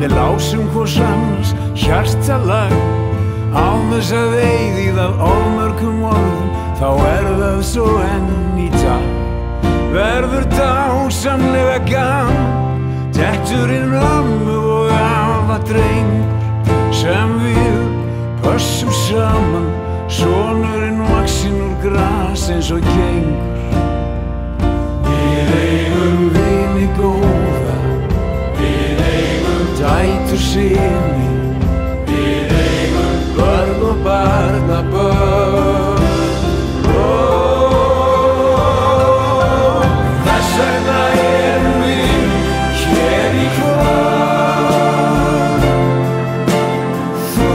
Við lásum hvors annars hjartalag án þess að eyði það ofmörgum orðum, þá það svo enn í dag. Verður dásamlega gaman, detturinn ömmu og afa drengur sem við pössum saman, sonurinn vaxinn úr gras eins og gengur. Við eigum vini góða, við eigum dætur syni, við eigum börn og barnabörn. Þess vegna erum við hér í kvöld, þú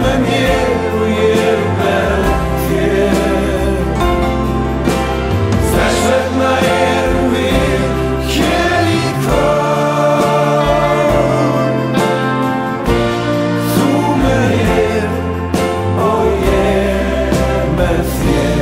með mér og ég með þér. Þess vegna erum við hér í kvöld, þú með mér og ég með þér.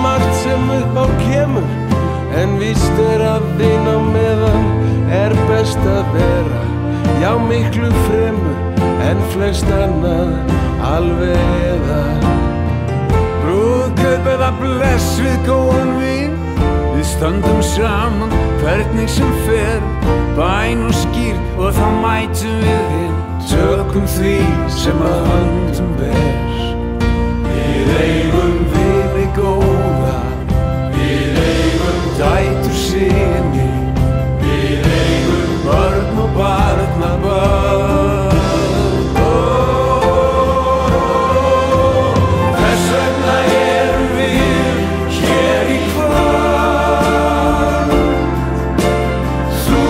Margt sem upp á kemur, en víst að vina meðan best að vera, já miklu fremur en flest annað alveg eða. Brúðkaup eða bless við góðan vin, við stöndum saman hvernig sem fer, bæn og skýr og þá mætum við inn, tökum því sem að höndum ber. Við eigum vini góða, við eigum dætur syni, við eigum börn og barnabörn. Þess vegna erum við hér í kvöld, þú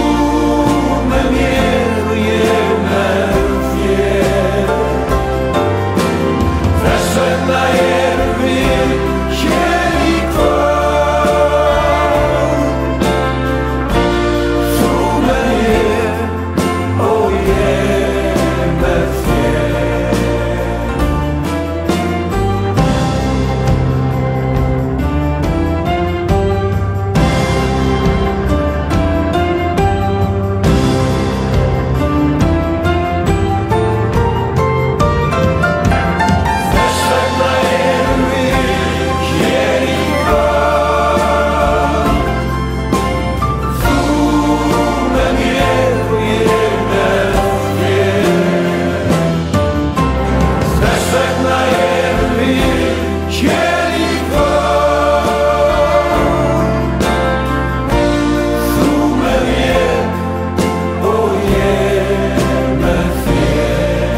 með mér og ég með þér. Þess vegna erum við hér í kvöld, þú með mér og ég með þér. Þess vegna erum við hér í kvöld, þú með mér og ég með þér. Þess vegna erum við hér í kvöld, þú með mér og ég með þér.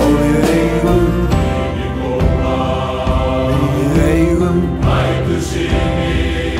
Og við eigum dætur syni,